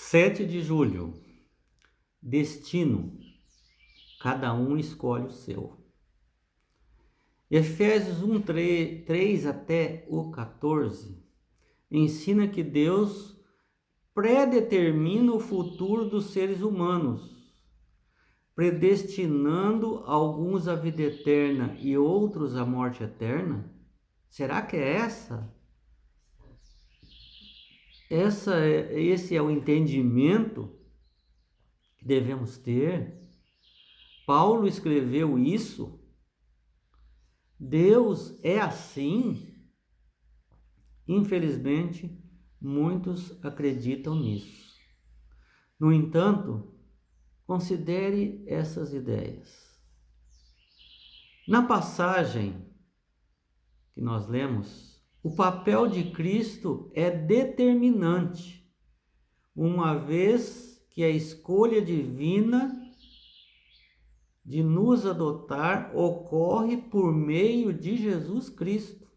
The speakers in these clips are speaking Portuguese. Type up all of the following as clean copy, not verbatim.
7 de julho, destino, cada um escolhe o seu. Efésios 1, 3 até o 14, ensina que Deus predetermina o futuro dos seres humanos, predestinando alguns à vida eterna e outros à morte eterna. Será que é esse é o entendimento que devemos ter? Paulo escreveu isso? Deus é assim? Infelizmente, muitos acreditam nisso. No entanto, considere essas ideias. Na passagem que nós lemos, o papel de Cristo é determinante, uma vez que a escolha divina de nos adotar ocorre por meio de Jesus Cristo.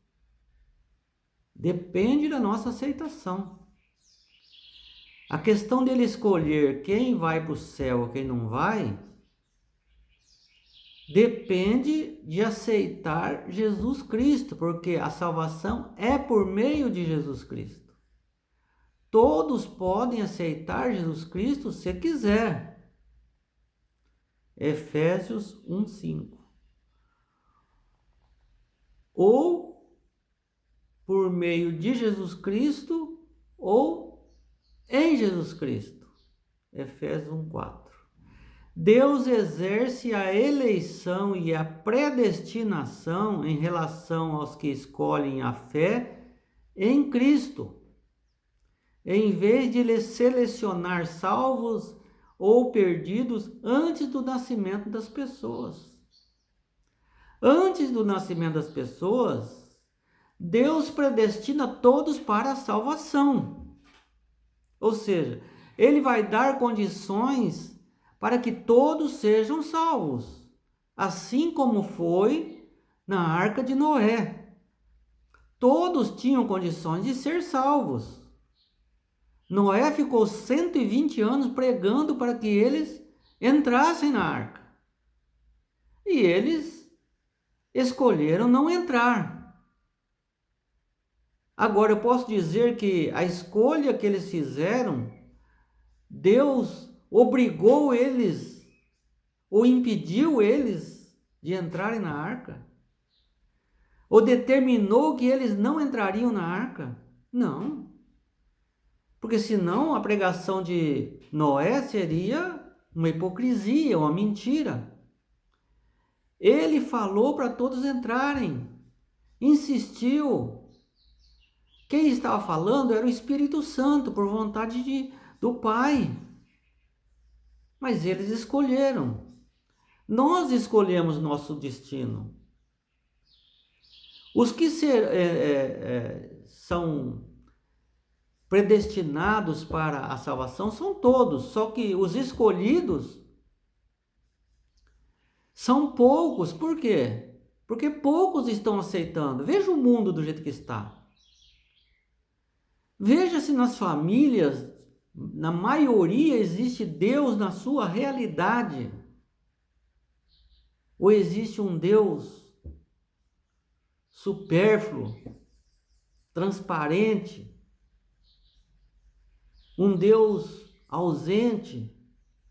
Depende da nossa aceitação. A questão dele escolher quem vai para o céu e quem não vai, depende de aceitar Jesus Cristo, porque a salvação é por meio de Jesus Cristo. Todos podem aceitar Jesus Cristo se quiser. Efésios 1:5. Ou por meio de Jesus Cristo ou em Jesus Cristo. Efésios 1:4. Deus exerce a eleição e a predestinação em relação aos que escolhem a fé em Cristo, em vez de lhes selecionar salvos ou perdidos antes do nascimento das pessoas. Antes do nascimento das pessoas, Deus predestina todos para a salvação. Ou seja, Ele vai dar condições para que todos sejam salvos, assim como foi na Arca de Noé. Todos tinham condições de ser salvos. Noé ficou 120 anos pregando para que eles entrassem na arca. E eles escolheram não entrar. Agora, eu posso dizer que a escolha que eles fizeram, Deus obrigou eles ou impediu eles de entrarem na arca? Ou determinou que eles não entrariam na arca? Não. Porque senão a pregação de Noé seria uma hipocrisia, uma mentira. Ele falou para todos entrarem, insistiu. Quem estava falando era o Espírito Santo, por vontade do Pai. Mas eles escolheram. Nós escolhemos nosso destino. Os que são predestinados para a salvação são todos, só que os escolhidos são poucos. Por quê? Porque poucos estão aceitando. Veja o mundo do jeito que está. Veja se nas famílias, na maioria, existe Deus na sua realidade. Ou existe um Deus supérfluo, transparente, um Deus ausente,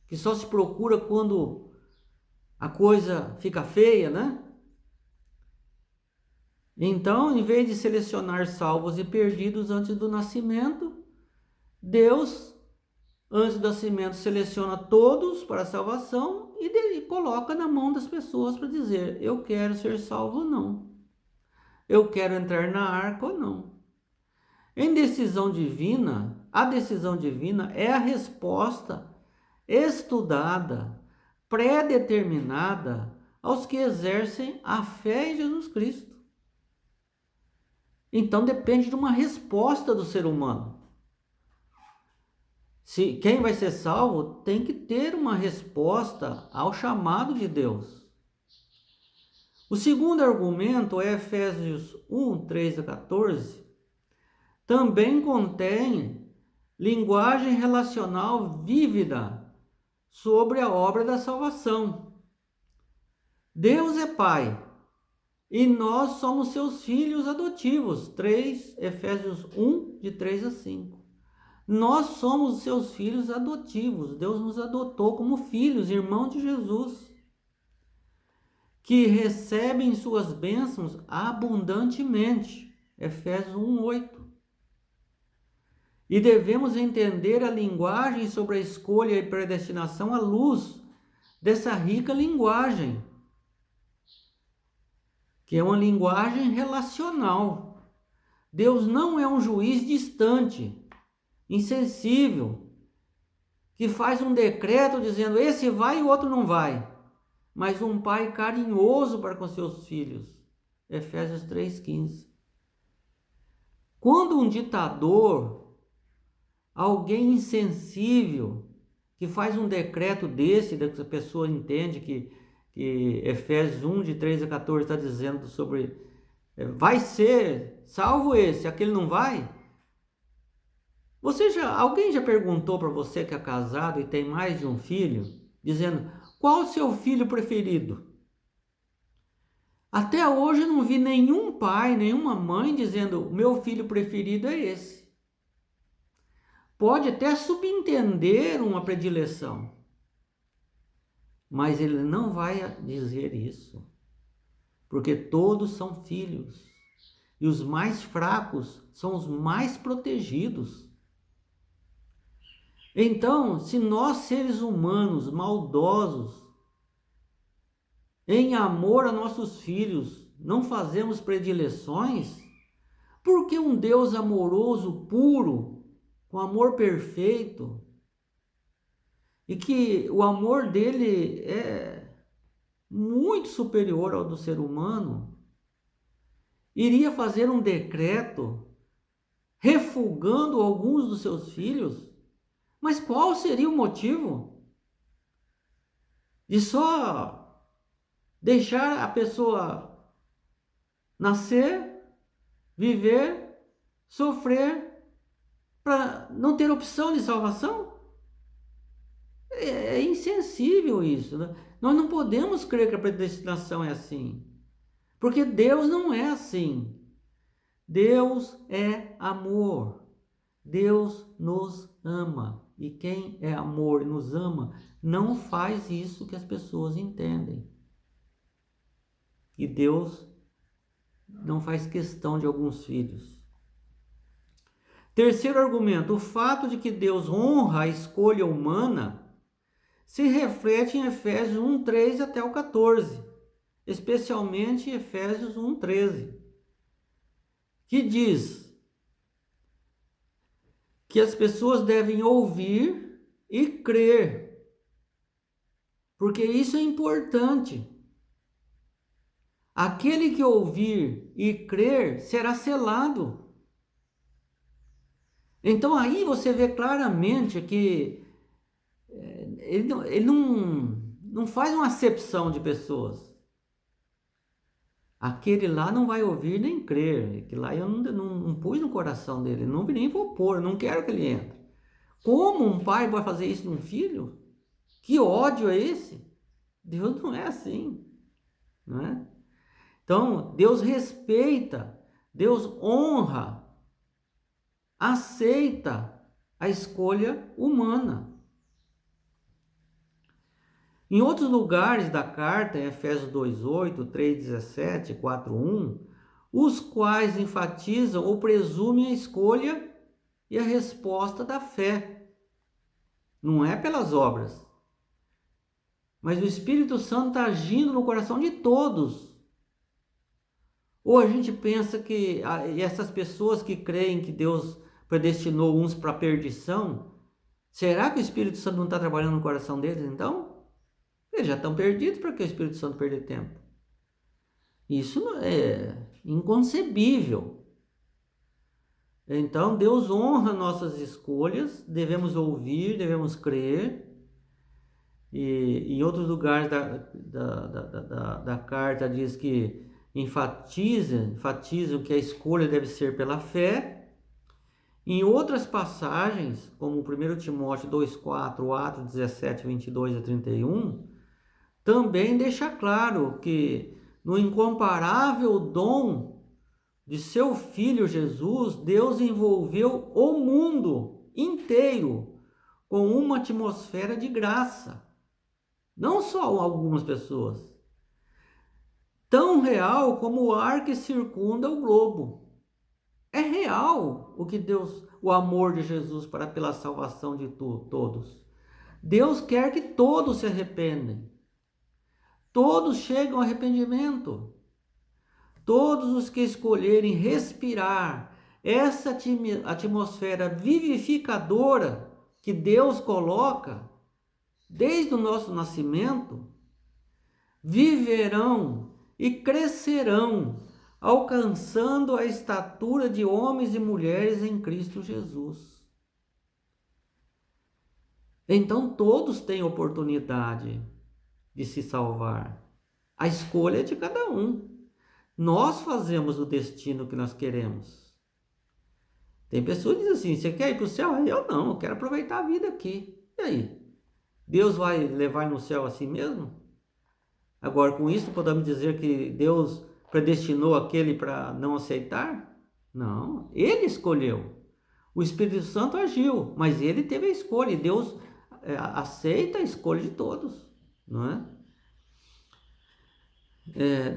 que só se procura quando a coisa fica feia, né? Então, em vez de selecionar salvos e perdidos antes do nascimento, Deus, antes do nascimento, seleciona todos para a salvação e coloca na mão das pessoas para dizer: eu quero ser salvo ou não. Eu quero entrar na arca ou não. Em decisão divina, a decisão divina é a resposta estudada, pré-determinada aos que exercem a fé em Jesus Cristo. Então depende de uma resposta do ser humano. Se quem vai ser salvo tem que ter uma resposta ao chamado de Deus. O segundo argumento é Efésios 1, 3 a 14. Também contém linguagem relacional vívida sobre a obra da salvação. Deus é Pai e nós somos seus filhos adotivos. Efésios 1, de 3 a 5. Nós somos seus filhos adotivos. Deus nos adotou como filhos, irmãos de Jesus, que recebem suas bênçãos abundantemente. Efésios 1, 8. E devemos entender a linguagem sobre a escolha e predestinação à luz dessa rica linguagem, que é uma linguagem relacional. Deus não é um juiz distante, insensível, que faz um decreto dizendo esse vai e o outro não vai, mas um pai carinhoso para com seus filhos. Efésios 3,15. Quando um ditador, alguém insensível, que faz um decreto desse, que a pessoa entende que Efésios 1, de 3 a 14 está dizendo sobre vai ser salvo esse, aquele não vai. Alguém já perguntou para você que é casado e tem mais de um filho, dizendo qual o seu filho preferido? Até hoje eu não vi nenhum pai, nenhuma mãe dizendo meu filho preferido é esse. Pode até subentender uma predileção, mas ele não vai dizer isso, porque todos são filhos e os mais fracos são os mais protegidos. Então, se nós seres humanos maldosos, em amor a nossos filhos, não fazemos predileções, por que um Deus amoroso, puro, com amor perfeito, e que o amor dele é muito superior ao do ser humano, iria fazer um decreto refugando alguns dos seus filhos? Mas qual seria o motivo de só deixar a pessoa nascer, viver, sofrer, para não ter opção de salvação? É insensível isso, né? Nós não podemos crer que a predestinação é assim, porque Deus não é assim. Deus é amor. Deus nos ama. E quem é amor e nos ama não faz isso que as pessoas entendem. E Deus não faz questão de alguns filhos. Terceiro argumento: o fato de que Deus honra a escolha humana se reflete em Efésios 1, 3 até o 14, especialmente em Efésios 1, 13, que diz que as pessoas devem ouvir e crer, porque isso é importante. Aquele que ouvir e crer será selado. Então aí você vê claramente que ele não faz uma acepção de pessoas. Aquele lá não vai ouvir nem crer. Aquele lá eu não pus no coração dele, não nem vou pôr, não quero que ele entre. Como um pai pode fazer isso num filho? Que ódio é esse? Deus não é assim, não é? Então, Deus respeita, Deus honra, aceita a escolha humana. Em outros lugares da carta, em Efésios 2:8, 3:17, 4:1, os quais enfatizam ou presumem a escolha e a resposta da fé. Não é pelas obras, mas o Espírito Santo está agindo no coração de todos. Ou a gente pensa que essas pessoas que creem que Deus predestinou uns para a perdição, será que o Espírito Santo não está trabalhando no coração deles então? Eles já estão perdidos, para que o Espírito Santo perder tempo? Isso é inconcebível. Então Deus honra nossas escolhas, devemos ouvir, devemos crer. E em outros lugares da carta diz que enfatizam que a escolha deve ser pela fé. Em outras passagens, como 1 Timóteo 2,4, Atos 17, 22 a 31, também deixa claro que no incomparável dom de seu Filho Jesus, Deus envolveu o mundo inteiro com uma atmosfera de graça. Não só algumas pessoas. Tão real como o ar que circunda o globo. É real o que Deus, o amor de Jesus pela salvação de todos. Deus quer que todos se arrependem. Todos chegam ao arrependimento. Todos os que escolherem respirar essa atmosfera vivificadora que Deus coloca desde o nosso nascimento, viverão e crescerão, alcançando a estatura de homens e mulheres em Cristo Jesus. Então todos têm oportunidade de se salvar. A escolha é de cada um. Nós fazemos o destino que nós queremos. Tem pessoas que dizem assim: você quer ir para o céu? Eu não, eu quero aproveitar a vida aqui. E aí? Deus vai levar no céu assim mesmo? Agora, com isso, podemos dizer que Deus predestinou aquele para não aceitar? Não, ele escolheu. O Espírito Santo agiu, mas ele teve a escolha. E Deus aceita a escolha de todos, não é?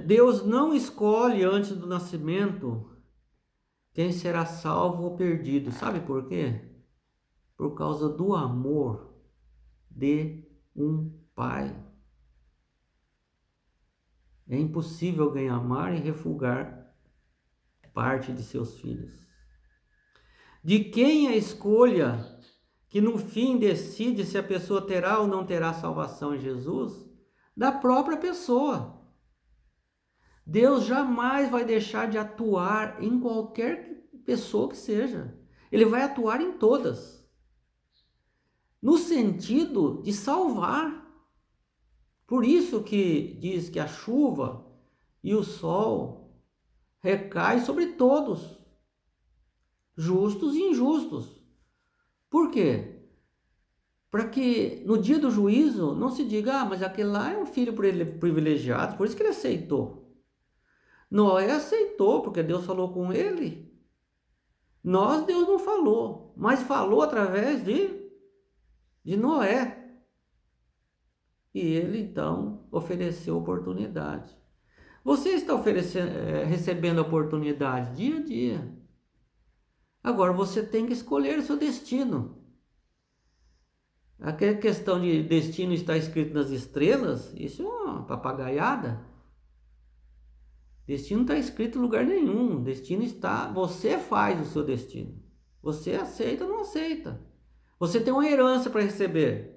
Deus não escolhe antes do nascimento quem será salvo ou perdido. Sabe por quê? Por causa do amor de um pai. É impossível alguém amar e refugar parte de seus filhos. De quem é a escolha que no fim decide se a pessoa terá ou não terá salvação em Jesus? Da própria pessoa. Deus jamais vai deixar de atuar em qualquer pessoa que seja. Ele vai atuar em todas. No sentido de salvar. Por isso que diz que a chuva e o sol recaem sobre todos, justos e injustos. Por quê? Para que no dia do juízo não se diga: mas aquele lá é um filho privilegiado, por isso que ele aceitou. Noé aceitou, porque Deus falou com ele. Nós, Deus não falou, mas falou através de Noé. E ele então ofereceu oportunidade. Você está recebendo oportunidade dia a dia. Agora você tem que escolher o seu destino. Aquela questão de destino está escrito nas estrelas, isso é uma papagaiada. Destino não está escrito em lugar nenhum. Destino está, você faz o seu destino. Você aceita ou não aceita. Você tem uma herança para receber.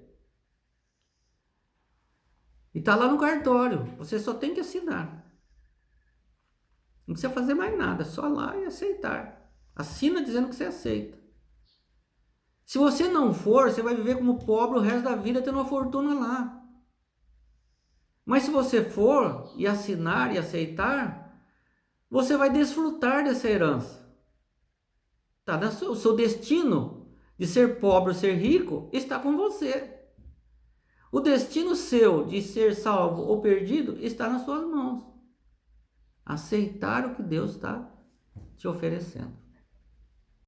E está lá no cartório. Você só tem que assinar. Não precisa fazer mais nada. Só lá e aceitar. Assina dizendo que você aceita. Se você não for, você vai viver como pobre o resto da vida tendo uma fortuna lá. Mas se você for e assinar e aceitar, você vai desfrutar dessa herança. Tá, o seu destino de ser pobre ou ser rico está com você. O destino seu de ser salvo ou perdido está nas suas mãos. Aceitar o que Deus está te oferecendo.